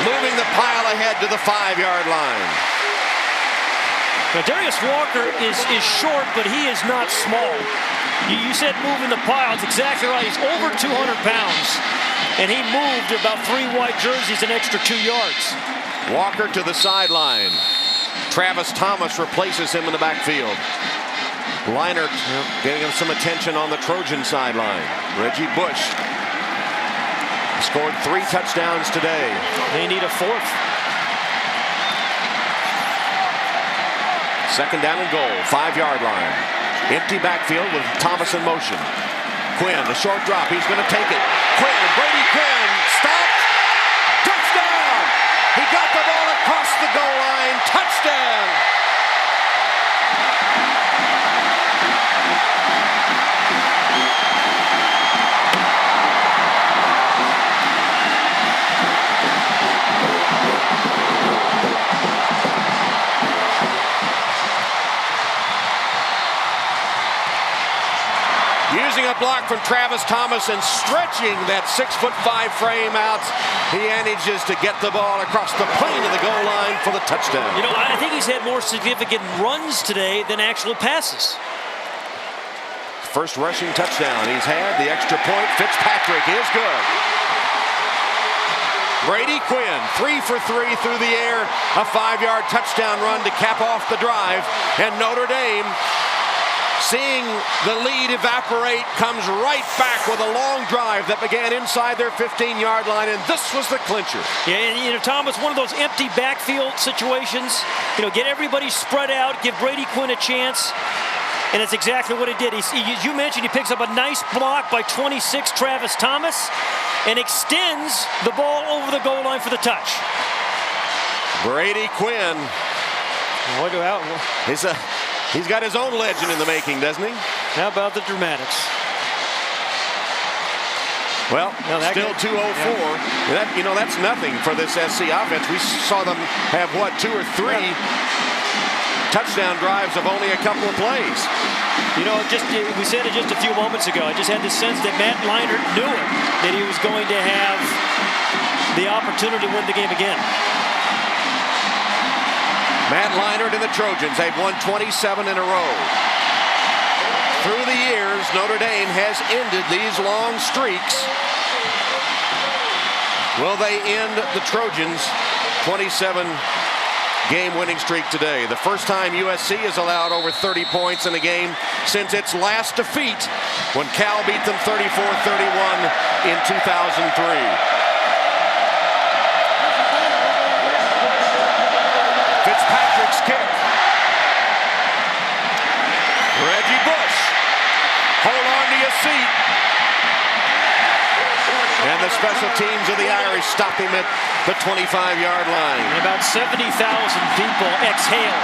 moving the pile ahead to the 5-yard line. Now, Darius Walker is short, but he is not small. You said moving the pile. It's exactly right. He's over 200 pounds, and he moved about 3 white jerseys, an extra 2 yards. Walker to the sideline. Travis Thomas replaces him in the backfield. Leinart getting him some attention on the Trojan sideline. Reggie Bush scored 3 touchdowns today. They need a 4th. Second down and goal, 5-yard line. Empty backfield with Thomas in motion. Quinn, the short drop, he's going to take it. Quinn, Brady Quinn, stopped. Touchdown! He got the ball across the goal line. Touchdown! Using a block from Travis Thomas and stretching that 6'5" frame out, he manages to get the ball across the plane of the goal line for the touchdown. You know, I think he's had more significant runs today than actual passes. First rushing touchdown he's had. The extra point. Fitzpatrick is good. Brady Quinn, 3 for 3 through the air. A 5-yard touchdown run to cap off the drive. And Notre Dame, seeing the lead evaporate, comes right back with a long drive that began inside their 15-yard line, and this was the clincher. Yeah, and you know, Tom, it's one of those empty backfield situations. You know, get everybody spread out, give Brady Quinn a chance, and it's exactly what he did. As you mentioned, he picks up a nice block by 26 Travis Thomas and extends the ball over the goal line for the touch. Brady Quinn. Look out. He's got his own legend in the making, doesn't he? How about the dramatics? Well, still 2:04. Yeah. That's nothing for this SC offense. We saw them have, 2 or 3 touchdown drives of only a couple of plays. You know, we said it just a few moments ago. I just had the sense that Matt Leinart knew it, that he was going to have the opportunity to win the game again. Matt Leinart and the Trojans, they've won 27 in a row. Through the years, Notre Dame has ended these long streaks. Will they end the Trojans' 27-game winning streak today? The first time USC has allowed over 30 points in a game since its last defeat when Cal beat them 34-31 in 2003. Fitzpatrick's kick. Reggie Bush. Hold on to your seat. And the special teams of the Irish stop him at the 25-yard line. And about 70,000 people exhale.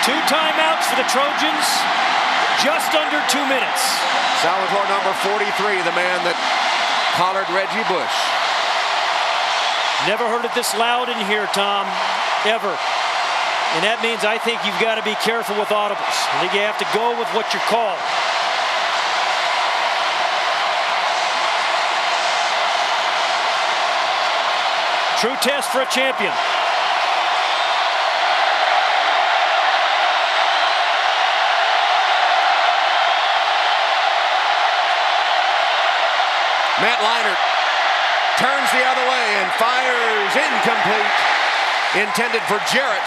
2 timeouts for the Trojans. Just under 2 minutes. Salvatore number 43, the man that collared Reggie Bush. Never heard it this loud in here, Tom, ever. And that means I think you've got to be careful with audibles. I think you have to go with what you're called. True test for a champion. Matt Leinart turns the other way and fires incomplete. Intended for Jarrett.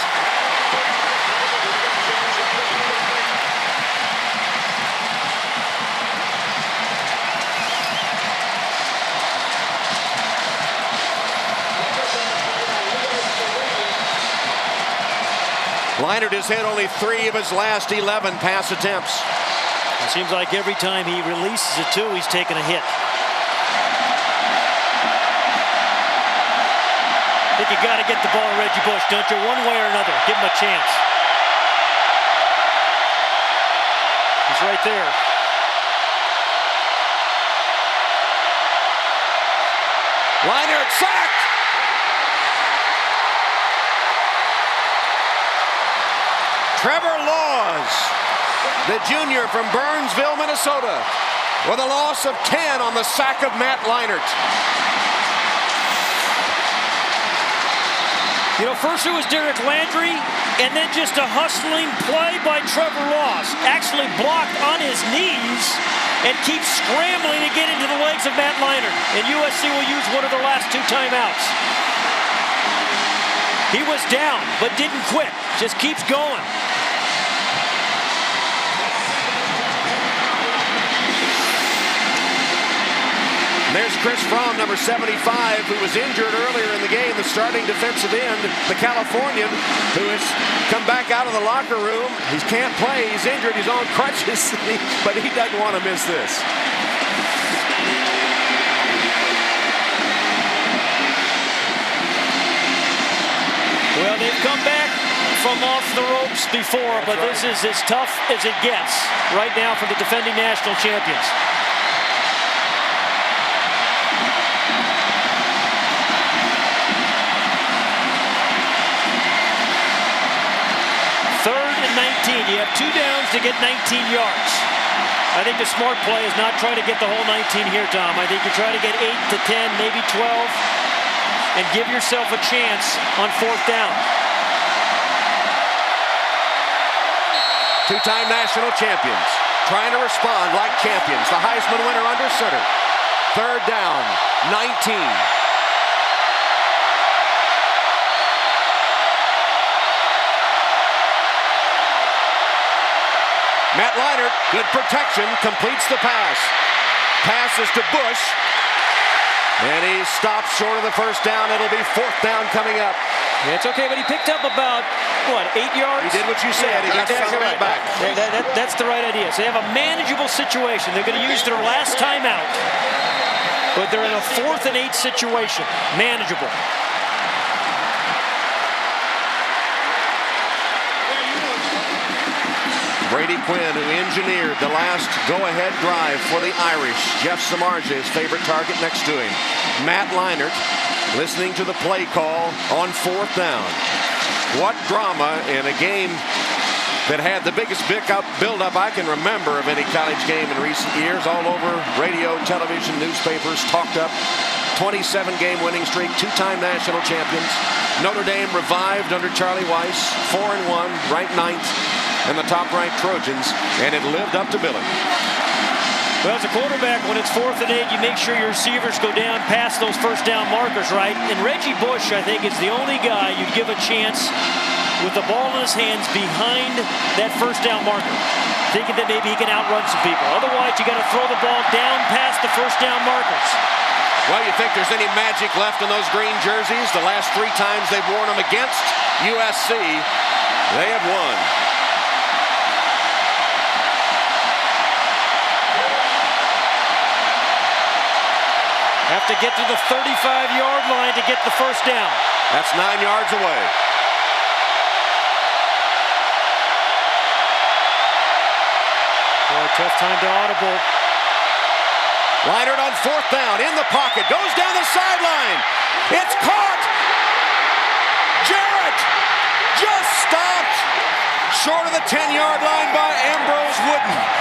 Leinart has hit only 3 of his last 11 pass attempts. It seems like every time he releases it, too, he's taking a hit. I think you got to get the ball to Reggie Bush, don't you? One way or another. Give him a chance. He's right there. Leinart sacked. Trevor Laws, the junior from Burnsville, Minnesota, with a loss of 10 on the sack of Matt Leinart. You know, first it was Derek Landry, and then just a hustling play by Trevor Ross. Actually blocked on his knees and keeps scrambling to get into the legs of Matt Leinart. And USC will use one of their last 2 timeouts. He was down, but didn't quit. Just keeps going. And there's Chris Fromm, number 75, who was injured earlier in the game, the starting defensive end, the Californian, who has come back out of the locker room. He can't play. He's injured. He's on crutches, but he doesn't want to miss this. Well, they've come back from off the ropes before, but this is as tough as it gets right now for the defending national champions. Third and 19. You have 2 downs to get 19 yards. I think the smart play is not try to get the whole 19 here, Tom. I think you try to get 8 to 10, maybe 12, and give yourself a chance on 4th down. 2-time national champions trying to respond like champions. The Heisman winner under center. 3rd down, 19. Matt Leinart, good protection, completes the pass. Passes to Bush. And he stops short of the 1st down. It'll be 4th down coming up. Yeah, it's okay, but he picked up about, what, 8 yards? He did what you said. He got exactly right back. That's the right idea. So they have a manageable situation. They're going to use their last timeout. But they're in a 4th and 8 situation. Manageable. Brady Quinn, who engineered the last go-ahead drive for the Irish. Jeff Samardzija, his favorite target next to him. Matt Leinart listening to the play call on 4th down. What drama in a game that had the biggest build-up I can remember of any college game in recent years. All over radio, television, newspapers, talked up. 27-game winning streak, 2-time national champions. Notre Dame revived under Charlie Weis, 4-1, ranked 9th. And the top-ranked Trojans, and it lived up to billing. Well, as a quarterback, when it's 4th and 8, you make sure your receivers go down past those 1st down markers, right? And Reggie Bush, I think, is the only guy you'd give a chance with the ball in his hands behind that 1st down marker, thinking that maybe he can outrun some people. Otherwise, you got to throw the ball down past the 1st down markers. Well, you think there's any magic left in those green jerseys? The last 3 times they've worn them against USC, they have won. Have to get to the 35-yard line to get the 1st down. That's 9 yards away. Boy, tough time to audible. Leinart on 4th down, in the pocket, goes down the sideline. It's caught! Jarrett just stopped short of the 10-yard line by Ambrose Wooden.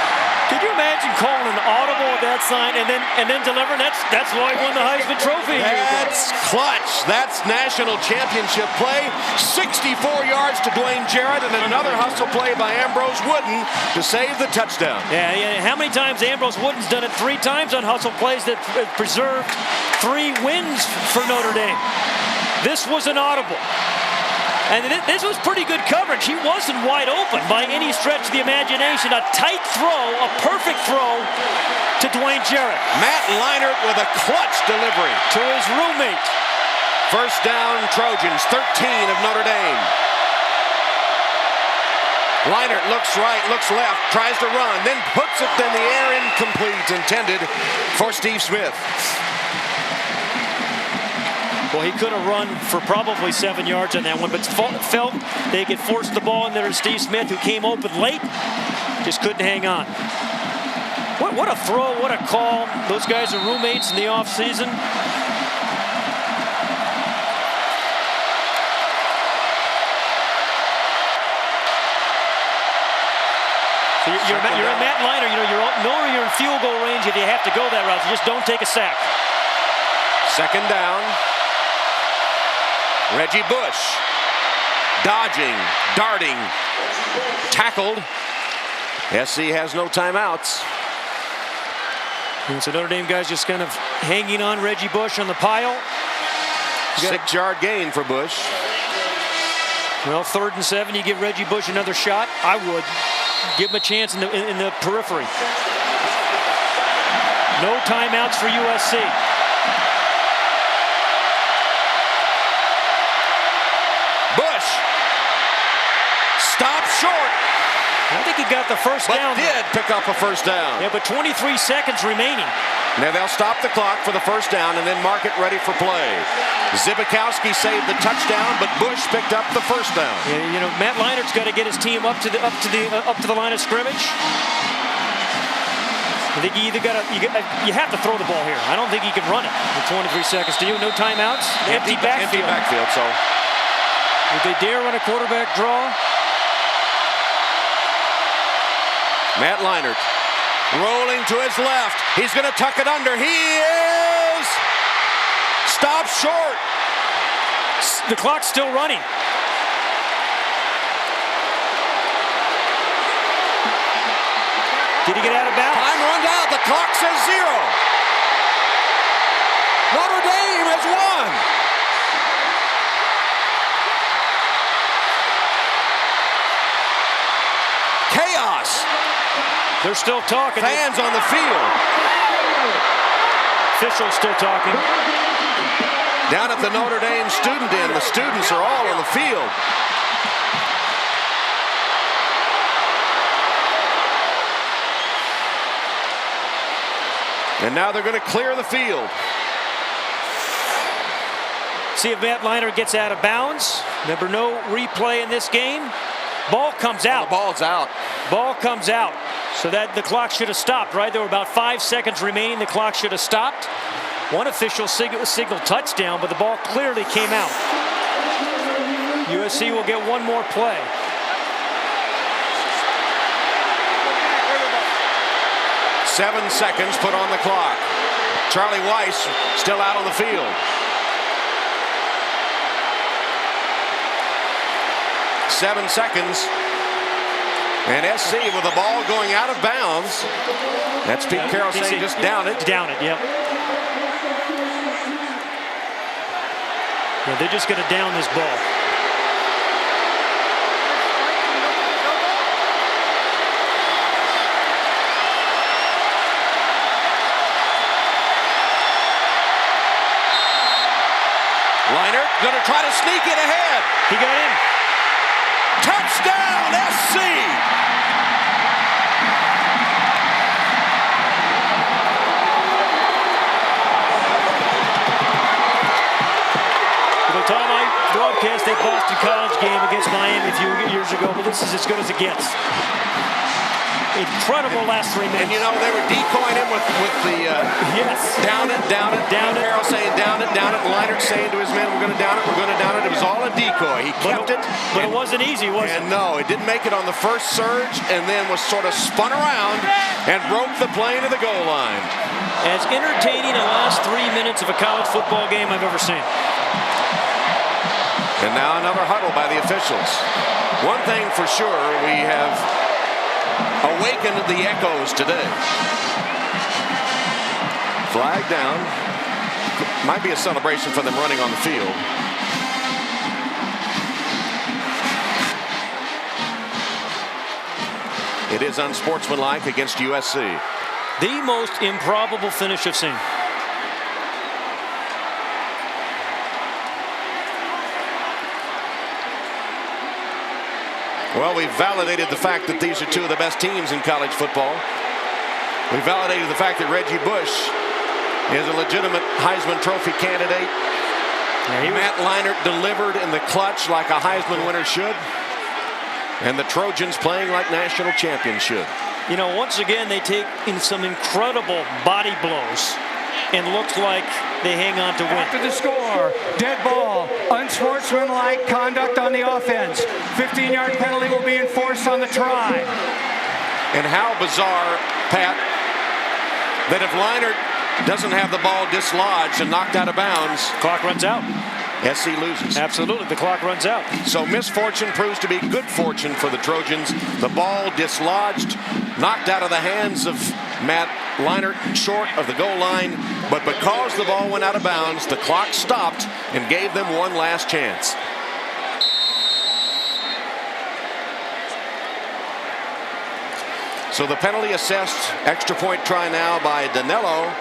Could you imagine calling an audible at that sign and then delivering? That's why he won the Heisman Trophy. That's clutch. That's national championship play. 64 yards to Dwayne Jarrett, and then another hustle play by Ambrose Wooden to save the touchdown. Yeah. How many times Ambrose Wooden's done it? 3 times on hustle plays that preserved 3 wins for Notre Dame. This was an audible. And this was pretty good coverage. He wasn't wide open by any stretch of the imagination. A tight throw, a perfect throw to Dwayne Jarrett. Matt Leinart with a clutch delivery to his roommate. 1st down, Trojans, 13 of Notre Dame. Leinart looks right, looks left, tries to run, then puts it in the air, incomplete, intended for Steve Smith. Well, he could have run for probably 7 yards on that one, but felt they could force the ball in there to Steve Smith, who came open late, just couldn't hang on. What a throw, what a call. Those guys are roommates in the offseason. So you're Matt Leinart, you're in field goal range if you have to go that route. So just don't take a sack. 2nd down. Reggie Bush dodging, darting, tackled. SC has no timeouts. And so Notre Dame guys just kind of hanging on Reggie Bush on the pile. 6-yard gain for Bush. Well, 3rd and 7, you give Reggie Bush another shot? I would. Give him a chance in the periphery. No timeouts for USC. Bush stopped short. I think he got the first down. But did pick up a first down. Yeah, but 23 seconds remaining. Now they'll stop the clock for the first down and then mark it ready for play. Zibikowski saved the touchdown, but Bush picked up the first down. Yeah, you know, Matt Leinart's got to get his team up to the line of scrimmage. I think you have to throw the ball here. I don't think he can run it with 23 seconds. Do you? No timeouts. Empty backfield. Empty backfield. So would they dare run a quarterback draw? Matt Leinart rolling to his left. He's going to tuck it under. He is stopped short. The clock's still running. Did he get out of bounds? Time runs out. The clock says 0. Notre Dame has won. Chaos. They're still talking. Fans on the field. Officials still talking. Down at the Notre Dame student inn, the students are all on the field. And now they're going to clear the field. See if Matt Leinart gets out of bounds. Remember, no replay in this game. Ball comes out. The ball's out. Ball comes out. So that the clock should have stopped, right? There were about 5 seconds remaining. The clock should have stopped. One official signaled touchdown, but the ball clearly came out. USC will get one more play. Seven seconds put on the clock. Charlie Weis still out on the field. 7 seconds. And SC with the ball going out of bounds. That's Pete Carroll saying just down it. Down it, yep. Yeah, they're just going to down this ball. Leinart going to try to sneak it ahead. He got in. Touchdown, SC! The time I broadcast that Boston College game against Miami a few years ago, but this is as good as it gets. Incredible last 3 minutes. And you know, they were decoying him with the yes. Down it, down it, down it. Carroll saying down it, and Leinart saying to his men, we're going to down it, we're going to down it. It was all a decoy. He kept it. But it wasn't easy, was it? And no, it didn't make it on the first surge, and then was sort of spun around and broke the plane to the goal line. As entertaining the last 3 minutes of a college football game I've ever seen. And now another huddle by the officials. One thing for sure, we have awakened the echoes today. Flag down. Might be a celebration for them running on the field. It is unsportsmanlike against USC. The most improbable finish I've seen. Well, we validated the fact that these are two of the best teams in college football. We validated the fact that Reggie Bush is a legitimate Heisman Trophy candidate. Yeah, Matt Leinart delivered in the clutch like a Heisman winner should. And the Trojans playing like national champions should. You know, once again, they take in some incredible body blows. And looks like they hang on to win. After the score, dead ball, unsportsmanlike conduct on the offense. 15-yard penalty will be enforced on the try. And how bizarre, Pat, that if Leinart doesn't have the ball dislodged and knocked out of bounds, clock runs out. SC loses. Absolutely. The clock runs out. So misfortune proves to be good fortune for the Trojans. The ball dislodged, knocked out of the hands of Matt Leinart, short of the goal line. But because the ball went out of bounds, the clock stopped and gave them one last chance. So the penalty assessed extra point try now by Danilo.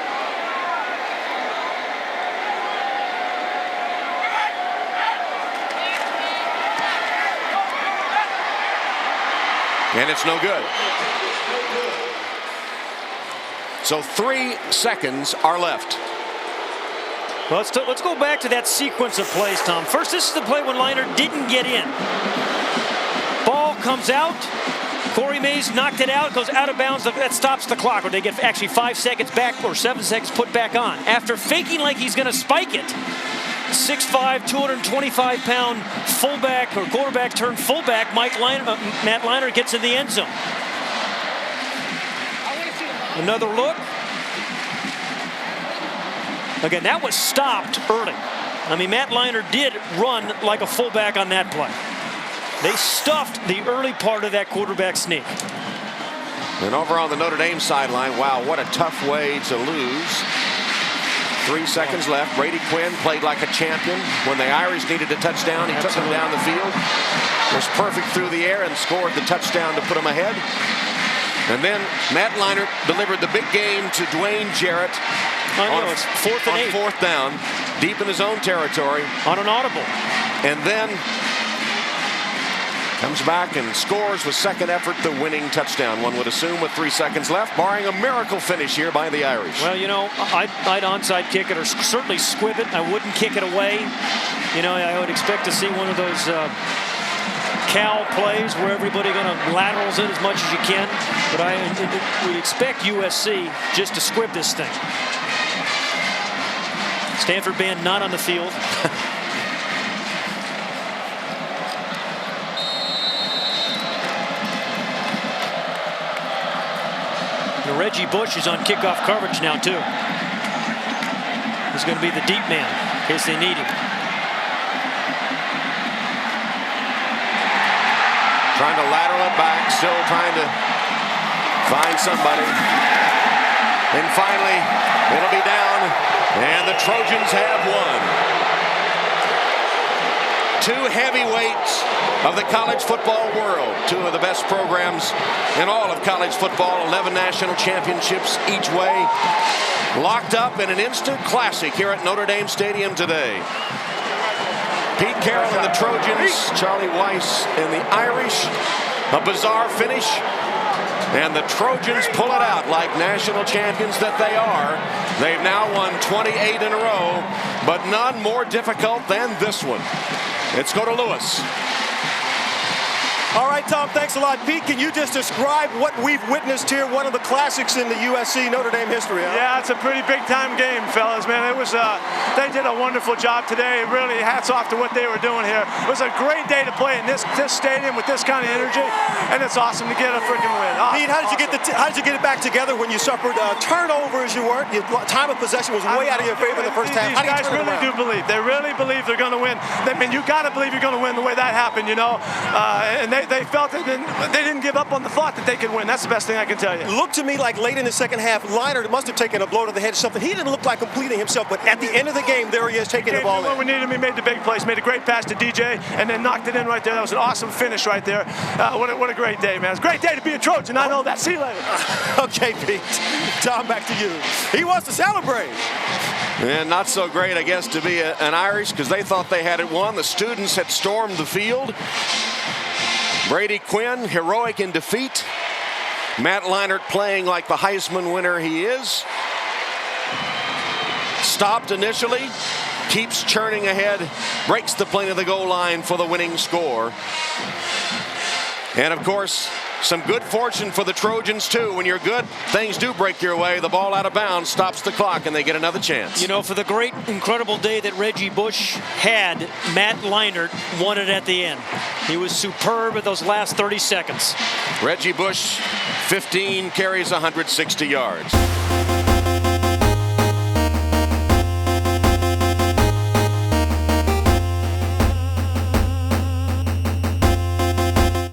And it's no good. So 3 seconds are left. Well, let's go back to that sequence of plays, Tom. First, this is the play when Leinart didn't get in. Ball comes out. Corey Mays knocked it out, goes out of bounds. That stops the clock, or they get actually 5 seconds back or 7 seconds put back on. After faking like he's going to spike it, 6'5", 225-pound fullback or quarterback turned fullback Matt Leinart gets in the end zone. Another look. Again, that was stopped early. I mean, Matt Leinart did run like a fullback on that play. They stuffed the early part of that quarterback sneak. And over on the Notre Dame sideline, wow, what a tough way to lose. 3 seconds left. Brady Quinn played like a champion. When the Irish needed a touchdown, he took them down the field. Was perfect through the air and scored the touchdown to put them ahead. And then Matt Leinart delivered the big game to Dwayne Jarrett It's 4th and 8. 4th down, deep in his own territory. On an audible. And then comes back and scores with second effort the winning touchdown. One would assume with 3 seconds left, barring a miracle finish here by the Irish. Well, you know, I'd onside kick it or certainly squib it. I wouldn't kick it away. You know, I would expect to see one of those cow plays where everybody going to laterals it as much as you can. But I would expect USC just to squib this thing. Stanford band not on the field. Reggie Bush is on kickoff coverage now, too. He's going to be the deep man in case they need him. Trying to lateral it back, still trying to find somebody. And finally, it'll be down, and the Trojans have won. 2 heavyweights of the college football world. 2 of the best programs in all of college football. 11 national championships each way. Locked up in an instant classic here at Notre Dame Stadium today. Pete Carroll and the Trojans. Charlie Weis and the Irish. A bizarre finish. And the Trojans pull it out like national champions that they are. They've now won 28 in a row, but none more difficult than this one. Let's go to Lewis. All right, Tom, thanks a lot. Pete, can you just describe what we've witnessed here, one of the classics in the USC Notre Dame history? Huh? Yeah, it's a pretty big-time game, fellas, man. It was, they did a wonderful job today. Really, hats off to what they were doing here. It was a great day to play in this stadium with this kind of energy, and it's awesome to get a freaking win. Awesome. Pete, how did you get it back together when you suffered turnovers? You weren't. Your time of possession was way out of your favor in the first half. These guys really do believe. They really believe they're going to win. I mean, you got to believe you're going to win the way that happened, you know. And they felt it, and they didn't give up on the thought that they could win. That's the best thing I can tell you. Looked to me like late in the second half, Leinart must have taken a blow to the head or something. He didn't look like completing himself, but at the end of the game, there he is taking the ball in. We needed him. He made the big plays, made a great pass to DJ, and then knocked it in right there. That was an awesome finish right there. What a great day, man. It's a great day to be a Trojan. I know that. See you later. Okay, Pete. Tom, back to you. He wants to celebrate. And not so great, I guess, to be an Irish because they thought they had it won. The students had stormed the field. Brady Quinn, heroic in defeat. Matt Leinart playing like the Heisman winner he is. Stopped initially, keeps churning ahead, breaks the plane of the goal line for the winning score. And of course, some good fortune for the Trojans too. When you're good, things do break your way. The ball out of bounds stops the clock and they get another chance. You know, for the great, incredible day that Reggie Bush had, Matt Leinart won it at the end. He was superb at those last 30 seconds. Reggie Bush, 15 carries, 160 yards.